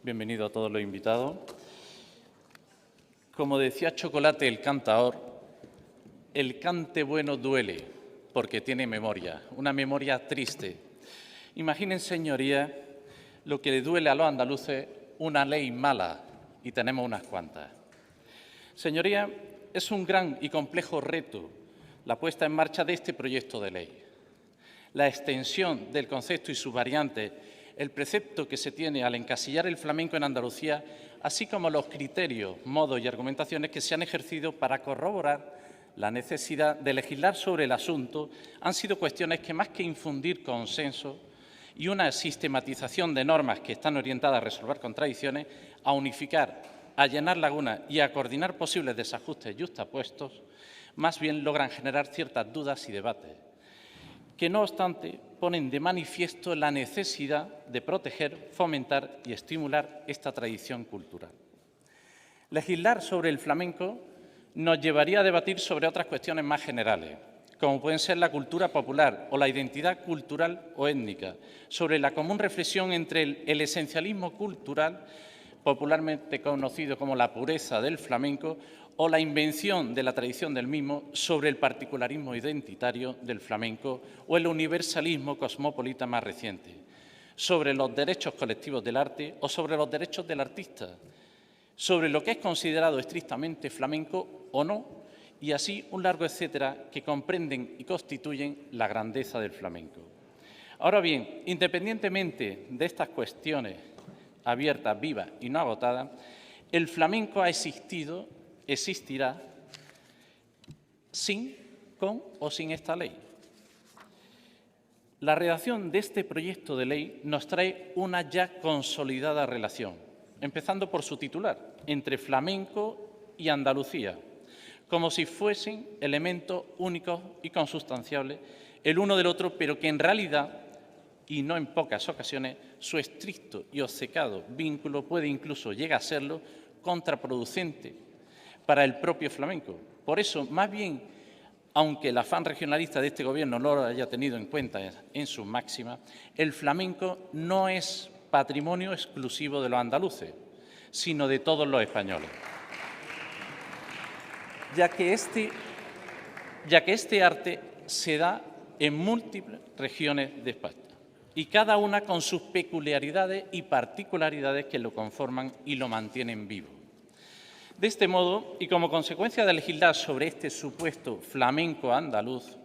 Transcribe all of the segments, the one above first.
Bienvenido a todos los invitados. Como decía Chocolate el cantaor, el cante bueno duele porque tiene memoria, una memoria triste. Imaginen, señorías, lo que le duele a los andaluces una ley mala, y tenemos unas cuantas. Señorías, es un gran y complejo reto la puesta en marcha de este proyecto de ley. La extensión del concepto y sus variantes, el precepto que se tiene al encasillar el flamenco en Andalucía, así como los criterios, modos y argumentaciones que se han ejercido para corroborar la necesidad de legislar sobre el asunto, han sido cuestiones que, más que infundir consenso y una sistematización de normas que están orientadas a resolver contradicciones, a unificar, a llenar lagunas y a coordinar posibles desajustes yuxtapuestos, más bien logran generar ciertas dudas y debates, que no obstante ponen de manifiesto la necesidad de proteger, fomentar y estimular esta tradición cultural. Legislar sobre el flamenco nos llevaría a debatir sobre otras cuestiones más generales, como pueden ser la cultura popular o la identidad cultural o étnica, sobre la común reflexión entre el esencialismo cultural, popularmente conocido como la pureza del flamenco, o la invención de la tradición del mismo, sobre el particularismo identitario del flamenco o el universalismo cosmopolita más reciente, sobre los derechos colectivos del arte o sobre los derechos del artista, sobre lo que es considerado estrictamente flamenco o no, y así un largo etcétera que comprenden y constituyen la grandeza del flamenco. Ahora bien, independientemente de estas cuestiones abiertas, vivas y no agotadas, el flamenco ha existido, existirá, con o sin esta ley. La redacción de este proyecto de ley nos trae una ya consolidada relación, empezando por su titular, entre flamenco y Andalucía, como si fuesen elementos únicos y consustanciables el uno del otro, pero que en realidad, y no en pocas ocasiones, su estricto y obcecado vínculo puede incluso llegar a serlo contraproducente para el propio flamenco. Por eso, más bien, aunque el afán regionalista de este Gobierno no lo haya tenido en cuenta en sus máximas, el flamenco no es patrimonio exclusivo de los andaluces, sino de todos los españoles, ya que este arte se da en múltiples regiones de España, y cada una con sus peculiaridades y particularidades que lo conforman y lo mantienen vivo. De este modo, y como consecuencia de legislar sobre este supuesto flamenco andaluz,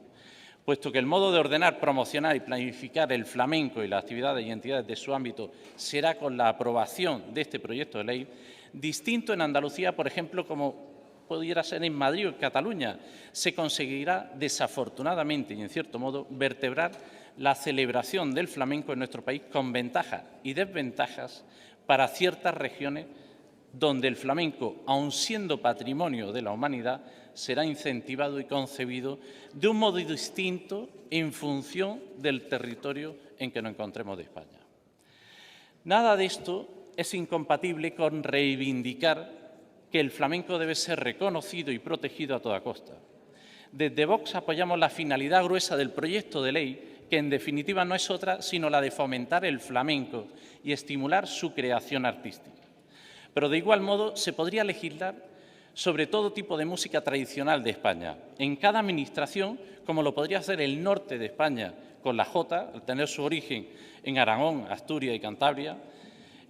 puesto que el modo de ordenar, promocionar y planificar el flamenco y las actividades y entidades de su ámbito será con la aprobación de este proyecto de ley, distinto en Andalucía, por ejemplo, como pudiera ser en Madrid o en Cataluña, se conseguirá desafortunadamente y en cierto modo vertebrar la celebración del flamenco en nuestro país con ventajas y desventajas para ciertas regiones donde el flamenco, aun siendo patrimonio de la humanidad, será incentivado y concebido de un modo distinto en función del territorio en que nos encontremos de España. Nada de esto es incompatible con reivindicar que el flamenco debe ser reconocido y protegido a toda costa. Desde Vox apoyamos la finalidad gruesa del proyecto de ley, que en definitiva no es otra sino la de fomentar el flamenco y estimular su creación artística. Pero de igual modo se podría legislar sobre todo tipo de música tradicional de España, en cada administración, como lo podría hacer el norte de España con la jota, al tener su origen en Aragón, Asturias y Cantabria,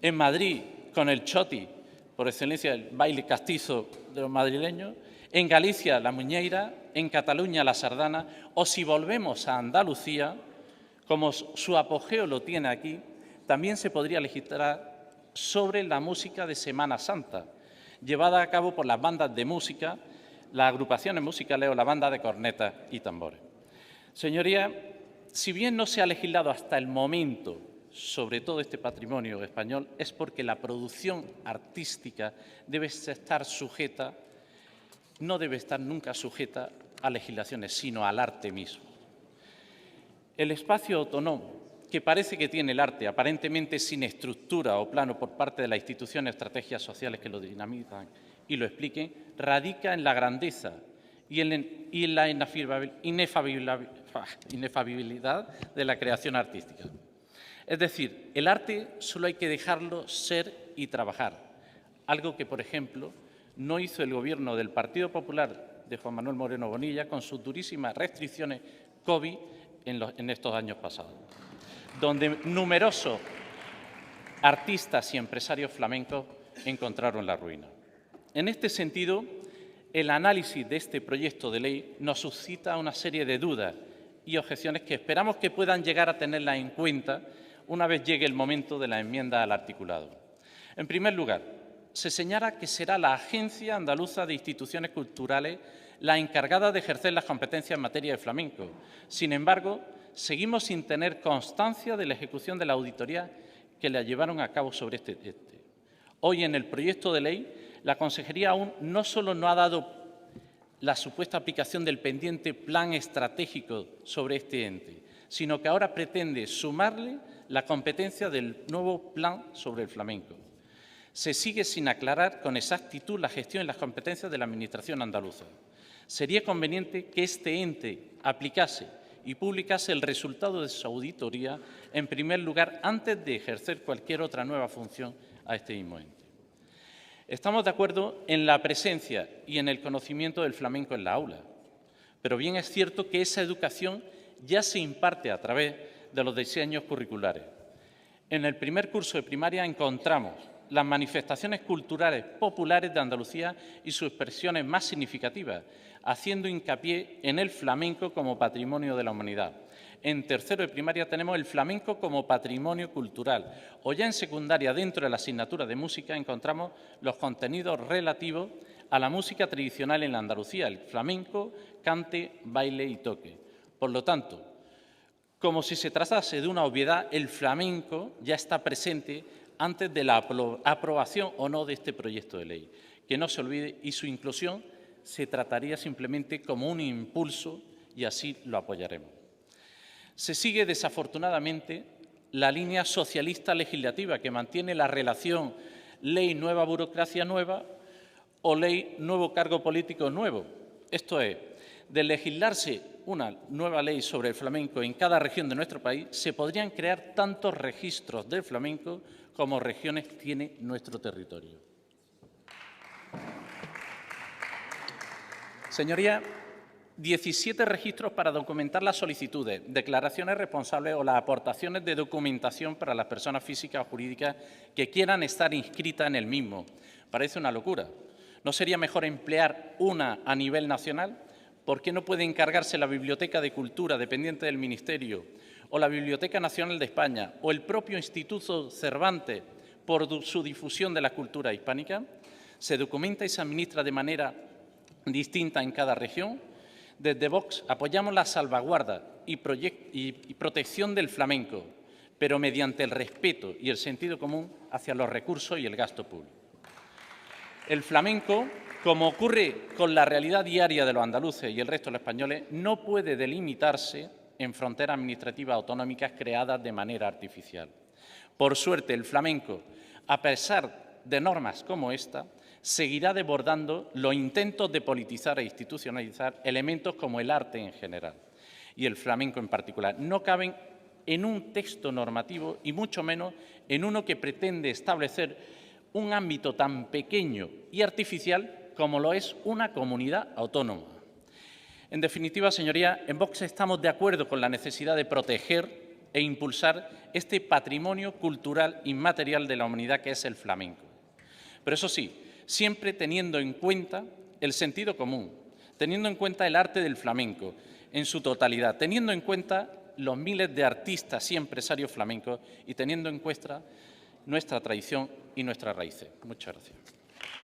en Madrid con el choti, por excelencia el baile castizo de los madrileños, en Galicia la muñeira, en Cataluña la sardana, o si volvemos a Andalucía, como su apogeo lo tiene aquí, también se podría legislar sobre la música de Semana Santa, llevada a cabo por las bandas de música, las agrupaciones musicales o la banda de cornetas y tambores. Señorías, si bien no se ha legislado hasta el momento sobre todo este patrimonio español, es porque la producción artística debe estar sujeta, no debe estar nunca sujeta a legislaciones, sino al arte mismo. El espacio autónomo que parece que tiene el arte, aparentemente sin estructura o plano por parte de las instituciones, estrategias sociales que lo dinamizan y lo expliquen, radica en la grandeza y en la inefabilidad de la creación artística. Es decir, el arte solo hay que dejarlo ser y trabajar, algo que, por ejemplo, no hizo el Gobierno del Partido Popular de Juan Manuel Moreno Bonilla con sus durísimas restricciones COVID en estos años pasados, donde numerosos artistas y empresarios flamencos encontraron la ruina. En este sentido, el análisis de este proyecto de ley nos suscita una serie de dudas y objeciones que esperamos que puedan llegar a tenerlas en cuenta una vez llegue el momento de la enmienda al articulado. En primer lugar, se señala que será la Agencia Andaluza de Instituciones Culturales la encargada de ejercer las competencias en materia de flamenco. Sin embargo, seguimos sin tener constancia de la ejecución de la auditoría que la llevaron a cabo sobre este. Hoy, en el proyecto de ley, la Consejería aún no solo no ha dado la supuesta aplicación del pendiente plan estratégico sobre este ente, sino que ahora pretende sumarle la competencia del nuevo plan sobre el flamenco. Se sigue sin aclarar con exactitud la gestión y las competencias de la Administración andaluza. Sería conveniente que este ente aplicase y publicase el resultado de su auditoría, en primer lugar, antes de ejercer cualquier otra nueva función a este mismo ente. Estamos de acuerdo en la presencia y en el conocimiento del flamenco en la aula, pero bien es cierto que esa educación ya se imparte a través de los diseños curriculares. En el primer curso de primaria encontramos las manifestaciones culturales populares de Andalucía y sus expresiones más significativas, haciendo hincapié en el flamenco como patrimonio de la humanidad. En tercero de primaria tenemos el flamenco como patrimonio cultural. O ya en secundaria, dentro de la asignatura de música, encontramos los contenidos relativos a la música tradicional en la Andalucía, el flamenco, cante, baile y toque. Por lo tanto, como si se tratase de una obviedad, el flamenco ya está presente antes de la aprobación o no de este proyecto de ley. Que no se olvide, y su inclusión se trataría simplemente como un impulso y así lo apoyaremos. Se sigue, desafortunadamente, la línea socialista legislativa que mantiene la relación ley nueva, burocracia nueva o ley nuevo, cargo político nuevo. Esto es, de legislarse una nueva ley sobre el flamenco en cada región de nuestro país, se podrían crear tantos registros del flamenco como regiones tiene nuestro territorio. Señorías, 17 registros para documentar las solicitudes, declaraciones responsables o las aportaciones de documentación para las personas físicas o jurídicas que quieran estar inscritas en el mismo. Parece una locura. ¿No sería mejor emplear una a nivel nacional? ¿Por qué no puede encargarse la Biblioteca de Cultura, dependiente del Ministerio, o la Biblioteca Nacional de España, o el propio Instituto Cervantes, por su difusión de la cultura hispánica? ¿Se documenta y se administra de manera distinta en cada región? Desde Vox apoyamos la salvaguarda y protección del flamenco, pero mediante el respeto y el sentido común hacia los recursos y el gasto público. El flamenco, como ocurre con la realidad diaria de los andaluces y el resto de los españoles, no puede delimitarse en fronteras administrativas autonómicas creadas de manera artificial. Por suerte, el flamenco, a pesar de normas como esta, seguirá desbordando los intentos de politizar e institucionalizar elementos como el arte en general y el flamenco en particular. No caben en un texto normativo y mucho menos en uno que pretende establecer un ámbito tan pequeño y artificial como lo es una comunidad autónoma. En definitiva, señorías, en Vox estamos de acuerdo con la necesidad de proteger e impulsar este patrimonio cultural inmaterial de la humanidad que es el flamenco. Pero eso sí, siempre teniendo en cuenta el sentido común, teniendo en cuenta el arte del flamenco en su totalidad, teniendo en cuenta los miles de artistas y empresarios flamencos y teniendo en cuenta nuestra tradición y nuestras raíces. Muchas gracias.